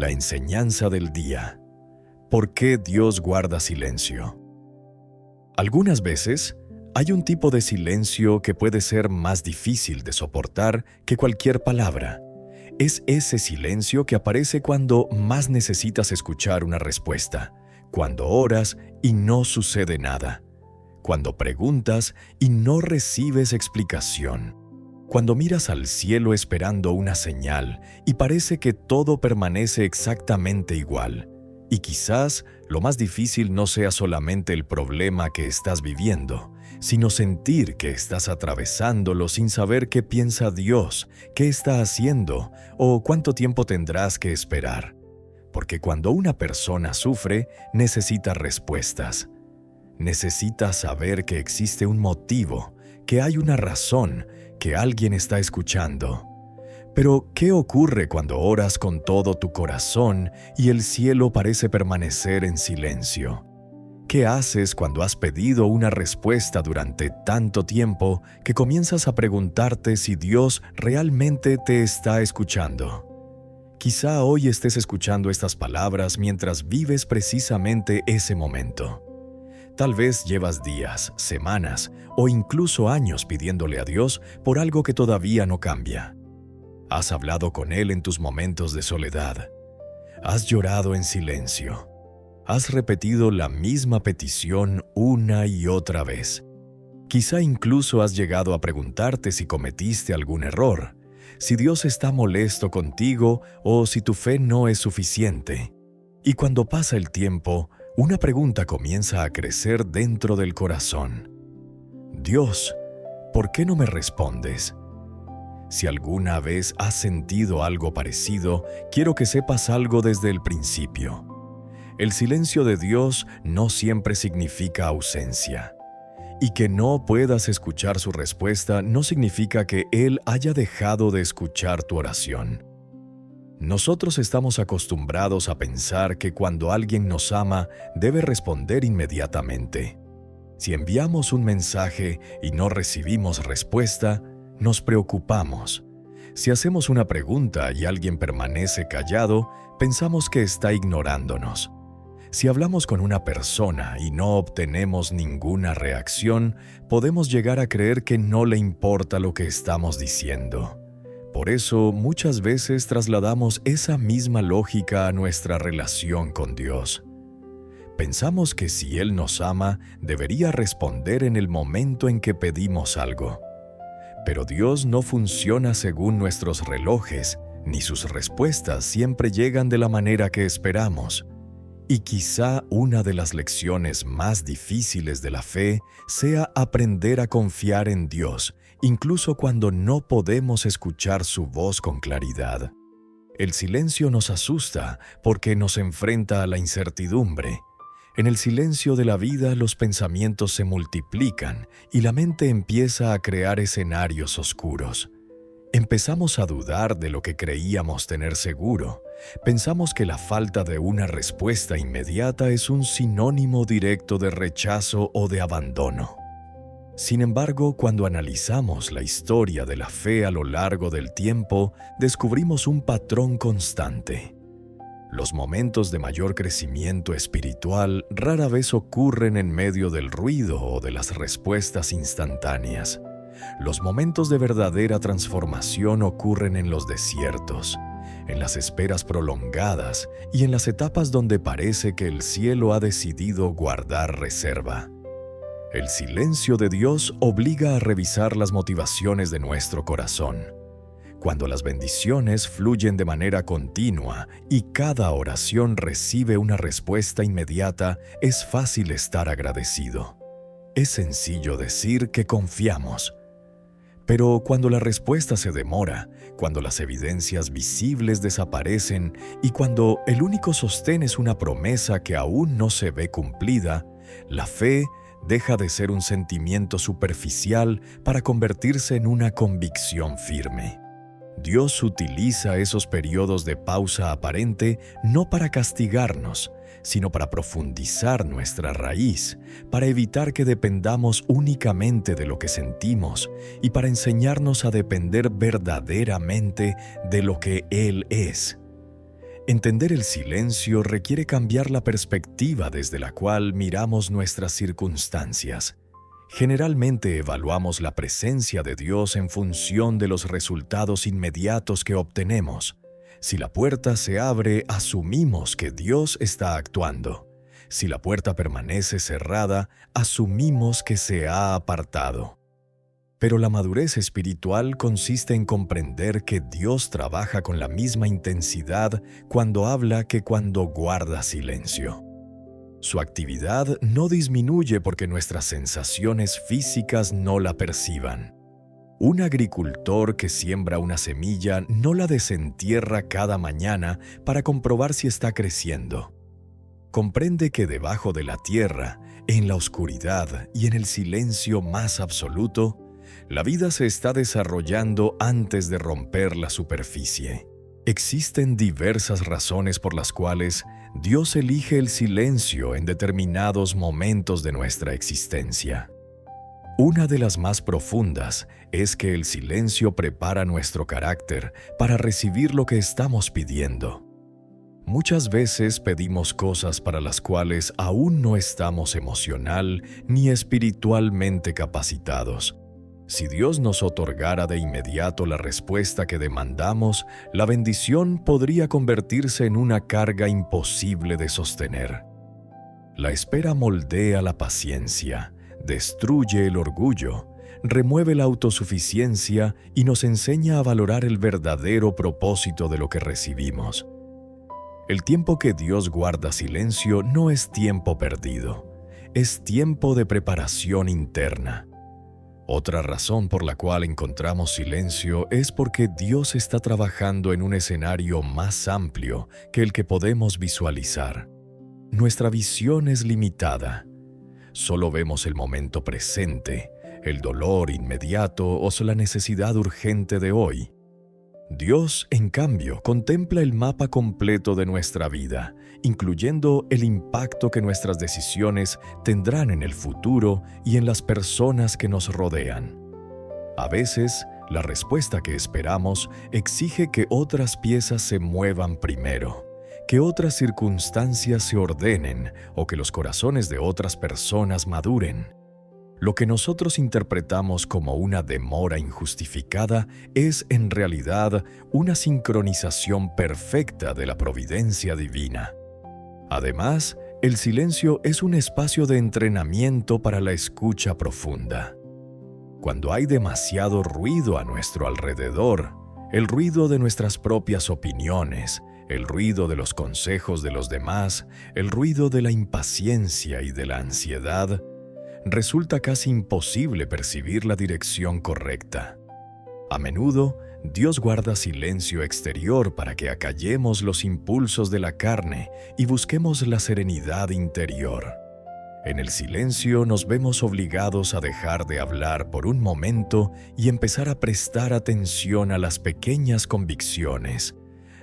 La enseñanza del día. ¿Por qué Dios guarda silencio? Algunas veces, hay un tipo de silencio que puede ser más difícil de soportar que cualquier palabra. Es ese silencio que aparece cuando más necesitas escuchar una respuesta, cuando oras y no sucede nada, cuando preguntas y no recibes explicación, cuando miras al cielo esperando una señal y parece que todo permanece exactamente igual. Y quizás lo más difícil no sea solamente el problema que estás viviendo, sino sentir que estás atravesándolo sin saber qué piensa Dios, qué está haciendo o cuánto tiempo tendrás que esperar. Porque cuando una persona sufre, necesita respuestas. Necesita saber que existe un motivo, que hay una razón, que alguien está escuchando. Pero, ¿qué ocurre cuando oras con todo tu corazón y el cielo parece permanecer en silencio? ¿Qué haces cuando has pedido una respuesta durante tanto tiempo que comienzas a preguntarte si Dios realmente te está escuchando? Quizá hoy estés escuchando estas palabras mientras vives precisamente ese momento. Tal vez llevas días, semanas o incluso años pidiéndole a Dios por algo que todavía no cambia. Has hablado con Él en tus momentos de soledad. Has llorado en silencio. Has repetido la misma petición una y otra vez. Quizá incluso has llegado a preguntarte si cometiste algún error, si Dios está molesto contigo o si tu fe no es suficiente. Y cuando pasa el tiempo, una pregunta comienza a crecer dentro del corazón. Dios, ¿por qué no me respondes? Si alguna vez has sentido algo parecido, quiero que sepas algo desde el principio. El silencio de Dios no siempre significa ausencia. Y que no puedas escuchar su respuesta no significa que Él haya dejado de escuchar tu oración. Nosotros estamos acostumbrados a pensar que cuando alguien nos ama, debe responder inmediatamente. Si enviamos un mensaje y no recibimos respuesta, nos preocupamos. Si hacemos una pregunta y alguien permanece callado, pensamos que está ignorándonos. Si hablamos con una persona y no obtenemos ninguna reacción, podemos llegar a creer que no le importa lo que estamos diciendo. Por eso, muchas veces trasladamos esa misma lógica a nuestra relación con Dios. Pensamos que si Él nos ama, debería responder en el momento en que pedimos algo. Pero Dios no funciona según nuestros relojes, ni sus respuestas siempre llegan de la manera que esperamos. Y quizá una de las lecciones más difíciles de la fe sea aprender a confiar en Dios, incluso cuando no podemos escuchar su voz con claridad. El silencio nos asusta porque nos enfrenta a la incertidumbre. En el silencio de la vida los pensamientos se multiplican y la mente empieza a crear escenarios oscuros. Empezamos a dudar de lo que creíamos tener seguro. Pensamos que la falta de una respuesta inmediata es un sinónimo directo de rechazo o de abandono. Sin embargo, cuando analizamos la historia de la fe a lo largo del tiempo, descubrimos un patrón constante. Los momentos de mayor crecimiento espiritual rara vez ocurren en medio del ruido o de las respuestas instantáneas. Los momentos de verdadera transformación ocurren en los desiertos, en las esperas prolongadas y en las etapas donde parece que el cielo ha decidido guardar reserva. El silencio de Dios obliga a revisar las motivaciones de nuestro corazón. Cuando las bendiciones fluyen de manera continua y cada oración recibe una respuesta inmediata, es fácil estar agradecido. Es sencillo decir que confiamos. Pero cuando la respuesta se demora, cuando las evidencias visibles desaparecen y cuando el único sostén es una promesa que aún no se ve cumplida, la fe deja de ser un sentimiento superficial para convertirse en una convicción firme. Dios utiliza esos periodos de pausa aparente no para castigarnos, sino para profundizar nuestra raíz, para evitar que dependamos únicamente de lo que sentimos y para enseñarnos a depender verdaderamente de lo que Él es. Entender el silencio requiere cambiar la perspectiva desde la cual miramos nuestras circunstancias. Generalmente evaluamos la presencia de Dios en función de los resultados inmediatos que obtenemos. Si la puerta se abre, asumimos que Dios está actuando. Si la puerta permanece cerrada, asumimos que se ha apartado. Pero la madurez espiritual consiste en comprender que Dios trabaja con la misma intensidad cuando habla que cuando guarda silencio. Su actividad no disminuye porque nuestras sensaciones físicas no la perciban. Un agricultor que siembra una semilla no la desentierra cada mañana para comprobar si está creciendo. Comprende que debajo de la tierra, en la oscuridad y en el silencio más absoluto, la vida se está desarrollando antes de romper la superficie. Existen diversas razones por las cuales Dios elige el silencio en determinados momentos de nuestra existencia. Una de las más profundas es que el silencio prepara nuestro carácter para recibir lo que estamos pidiendo. Muchas veces pedimos cosas para las cuales aún no estamos emocional ni espiritualmente capacitados. Si Dios nos otorgara de inmediato la respuesta que demandamos, la bendición podría convertirse en una carga imposible de sostener. La espera moldea la paciencia, destruye el orgullo, remueve la autosuficiencia y nos enseña a valorar el verdadero propósito de lo que recibimos. El tiempo que Dios guarda silencio no es tiempo perdido, es tiempo de preparación interna. Otra razón por la cual encontramos silencio es porque Dios está trabajando en un escenario más amplio que el que podemos visualizar. Nuestra visión es limitada. Solo vemos el momento presente, el dolor inmediato o la necesidad urgente de hoy. Dios, en cambio, contempla el mapa completo de nuestra vida, incluyendo el impacto que nuestras decisiones tendrán en el futuro y en las personas que nos rodean. A veces, la respuesta que esperamos exige que otras piezas se muevan primero, que otras circunstancias se ordenen o que los corazones de otras personas maduren. Lo que nosotros interpretamos como una demora injustificada es en realidad una sincronización perfecta de la providencia divina. Además, el silencio es un espacio de entrenamiento para la escucha profunda. Cuando hay demasiado ruido a nuestro alrededor, el ruido de nuestras propias opiniones, el ruido de los consejos de los demás, el ruido de la impaciencia y de la ansiedad, resulta casi imposible percibir la dirección correcta. A menudo, Dios guarda silencio exterior para que acallemos los impulsos de la carne y busquemos la serenidad interior. En el silencio nos vemos obligados a dejar de hablar por un momento y empezar a prestar atención a las pequeñas convicciones,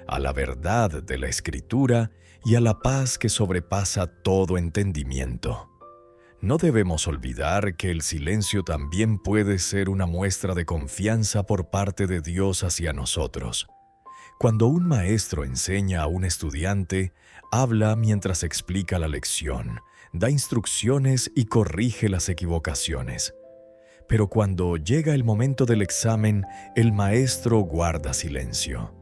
a la verdad de la Escritura y a la paz que sobrepasa todo entendimiento. No debemos olvidar que el silencio también puede ser una muestra de confianza por parte de Dios hacia nosotros. Cuando un maestro enseña a un estudiante, habla mientras explica la lección, da instrucciones y corrige las equivocaciones. Pero cuando llega el momento del examen, el maestro guarda silencio.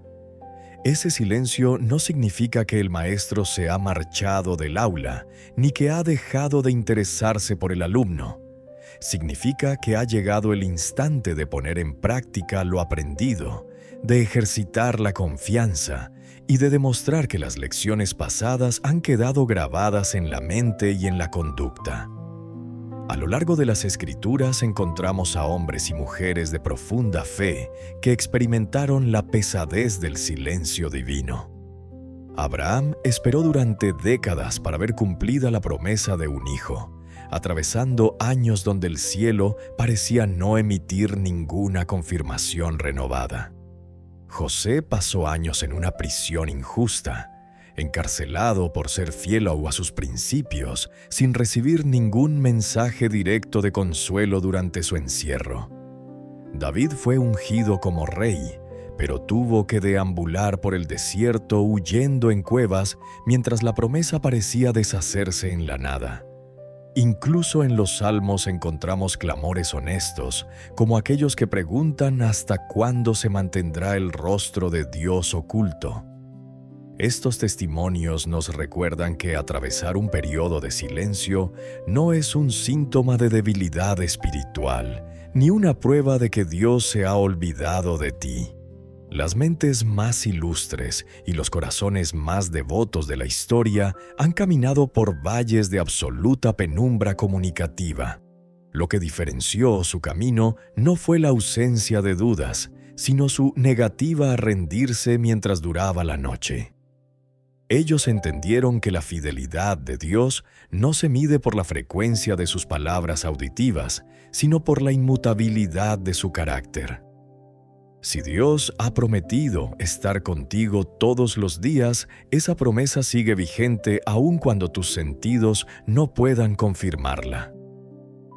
Ese silencio no significa que el maestro se ha marchado del aula, ni que ha dejado de interesarse por el alumno. Significa que ha llegado el instante de poner en práctica lo aprendido, de ejercitar la confianza y de demostrar que las lecciones pasadas han quedado grabadas en la mente y en la conducta. A lo largo de las Escrituras encontramos a hombres y mujeres de profunda fe que experimentaron la pesadez del silencio divino. Abraham esperó durante décadas para ver cumplida la promesa de un hijo, atravesando años donde el cielo parecía no emitir ninguna confirmación renovada. José pasó años en una prisión injusta, encarcelado por ser fiel a sus principios, sin recibir ningún mensaje directo de consuelo durante su encierro. David fue ungido como rey, pero tuvo que deambular por el desierto huyendo en cuevas mientras la promesa parecía deshacerse en la nada. Incluso en los Salmos encontramos clamores honestos, como aquellos que preguntan hasta cuándo se mantendrá el rostro de Dios oculto. Estos testimonios nos recuerdan que atravesar un periodo de silencio no es un síntoma de debilidad espiritual, ni una prueba de que Dios se ha olvidado de ti. Las mentes más ilustres y los corazones más devotos de la historia han caminado por valles de absoluta penumbra comunicativa. Lo que diferenció su camino no fue la ausencia de dudas, sino su negativa a rendirse mientras duraba la noche. Ellos entendieron que la fidelidad de Dios no se mide por la frecuencia de sus palabras auditivas, sino por la inmutabilidad de su carácter. Si Dios ha prometido estar contigo todos los días, esa promesa sigue vigente aun cuando tus sentidos no puedan confirmarla.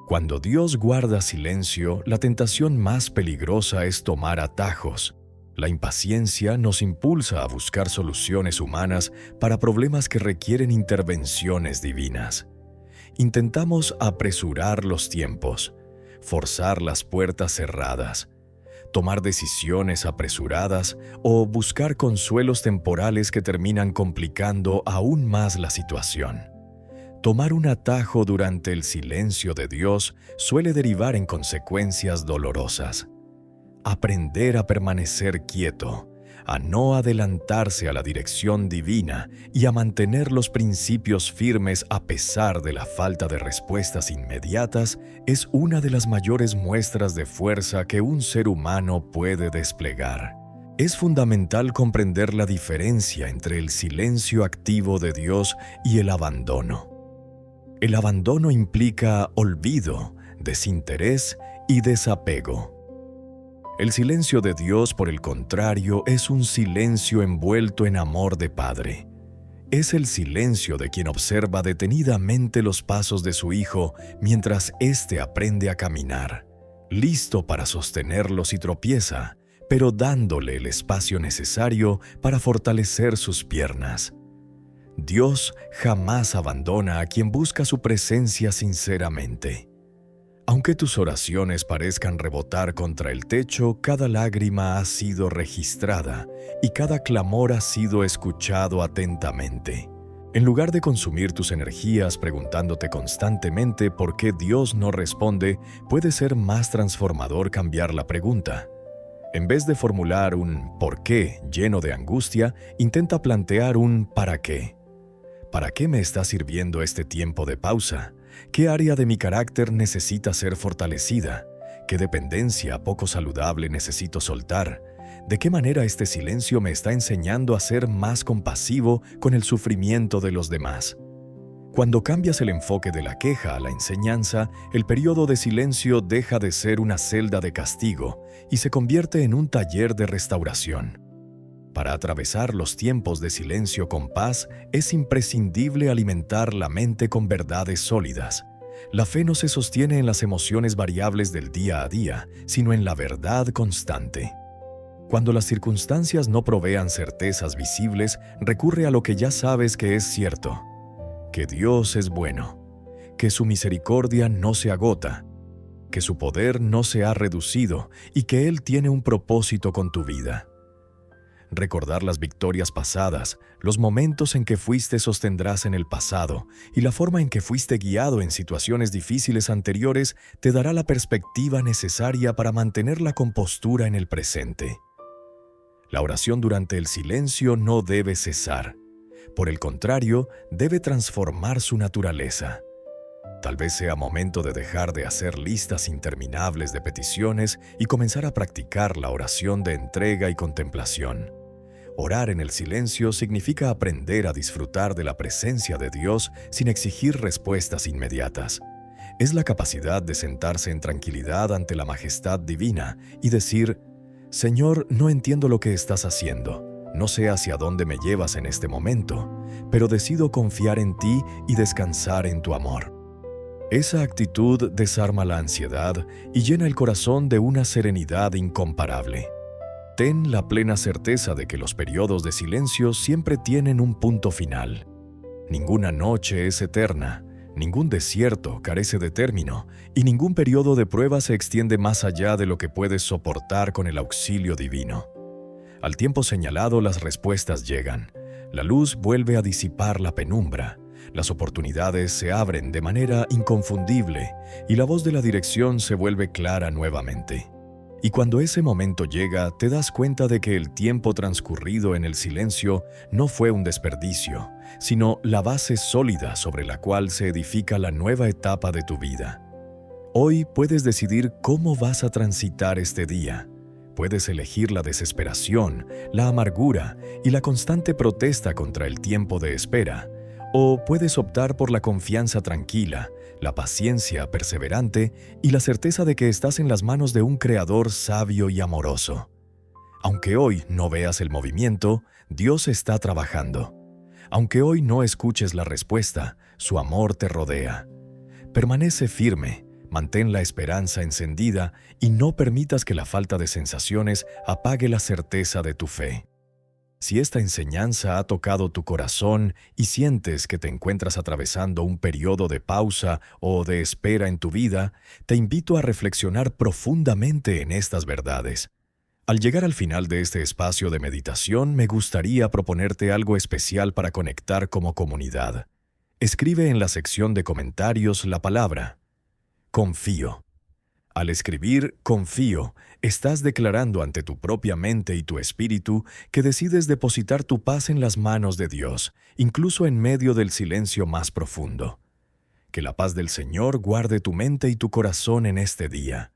Cuando Dios guarda silencio, la tentación más peligrosa es tomar atajos. La impaciencia nos impulsa a buscar soluciones humanas para problemas que requieren intervenciones divinas. Intentamos apresurar los tiempos, forzar las puertas cerradas, tomar decisiones apresuradas o buscar consuelos temporales que terminan complicando aún más la situación. Tomar un atajo durante el silencio de Dios suele derivar en consecuencias dolorosas. Aprender a permanecer quieto, a no adelantarse a la dirección divina y a mantener los principios firmes a pesar de la falta de respuestas inmediatas es una de las mayores muestras de fuerza que un ser humano puede desplegar. Es fundamental comprender la diferencia entre el silencio activo de Dios y el abandono. El abandono implica olvido, desinterés y desapego. El silencio de Dios, por el contrario, es un silencio envuelto en amor de Padre. Es el silencio de quien observa detenidamente los pasos de su Hijo mientras éste aprende a caminar, listo para sostenerlos y tropieza, pero dándole el espacio necesario para fortalecer sus piernas. Dios jamás abandona a quien busca su presencia sinceramente. Aunque tus oraciones parezcan rebotar contra el techo, cada lágrima ha sido registrada y cada clamor ha sido escuchado atentamente. En lugar de consumir tus energías preguntándote constantemente por qué Dios no responde, puede ser más transformador cambiar la pregunta. En vez de formular un ¿por qué? Lleno de angustia, intenta plantear un ¿para qué? ¿Para qué me está sirviendo este tiempo de pausa? ¿Qué área de mi carácter necesita ser fortalecida? ¿Qué dependencia poco saludable necesito soltar? ¿De qué manera este silencio me está enseñando a ser más compasivo con el sufrimiento de los demás? Cuando cambias el enfoque de la queja a la enseñanza, el periodo de silencio deja de ser una celda de castigo y se convierte en un taller de restauración. Para atravesar los tiempos de silencio con paz, es imprescindible alimentar la mente con verdades sólidas. La fe no se sostiene en las emociones variables del día a día, sino en la verdad constante. Cuando las circunstancias no provean certezas visibles, recurre a lo que ya sabes que es cierto: que Dios es bueno, que su misericordia no se agota, que su poder no se ha reducido y que Él tiene un propósito con tu vida. Recordar las victorias pasadas, los momentos en que fuiste sostendrás en el pasado y la forma en que fuiste guiado en situaciones difíciles anteriores te dará la perspectiva necesaria para mantener la compostura en el presente. La oración durante el silencio no debe cesar. Por el contrario, debe transformar su naturaleza. Tal vez sea momento de dejar de hacer listas interminables de peticiones y comenzar a practicar la oración de entrega y contemplación. Orar en el silencio significa aprender a disfrutar de la presencia de Dios sin exigir respuestas inmediatas. Es la capacidad de sentarse en tranquilidad ante la majestad divina y decir: Señor, no entiendo lo que estás haciendo, no sé hacia dónde me llevas en este momento, pero decido confiar en ti y descansar en tu amor. Esa actitud desarma la ansiedad y llena el corazón de una serenidad incomparable. Ten la plena certeza de que los periodos de silencio siempre tienen un punto final. Ninguna noche es eterna, ningún desierto carece de término y ningún periodo de prueba se extiende más allá de lo que puedes soportar con el auxilio divino. Al tiempo señalado las respuestas llegan, la luz vuelve a disipar la penumbra, las oportunidades se abren de manera inconfundible y la voz de la dirección se vuelve clara nuevamente. Y cuando ese momento llega, te das cuenta de que el tiempo transcurrido en el silencio no fue un desperdicio, sino la base sólida sobre la cual se edifica la nueva etapa de tu vida. Hoy puedes decidir cómo vas a transitar este día. Puedes elegir la desesperación, la amargura y la constante protesta contra el tiempo de espera, o puedes optar por la confianza tranquila, la paciencia perseverante y la certeza de que estás en las manos de un Creador sabio y amoroso. Aunque hoy no veas el movimiento, Dios está trabajando. Aunque hoy no escuches la respuesta, su amor te rodea. Permanece firme, mantén la esperanza encendida y no permitas que la falta de sensaciones apague la certeza de tu fe. Si esta enseñanza ha tocado tu corazón y sientes que te encuentras atravesando un periodo de pausa o de espera en tu vida, te invito a reflexionar profundamente en estas verdades. Al llegar al final de este espacio de meditación, me gustaría proponerte algo especial para conectar como comunidad. Escribe en la sección de comentarios la palabra confío. Al escribir confío, estás declarando ante tu propia mente y tu espíritu que decides depositar tu paz en las manos de Dios, incluso en medio del silencio más profundo. Que la paz del Señor guarde tu mente y tu corazón en este día.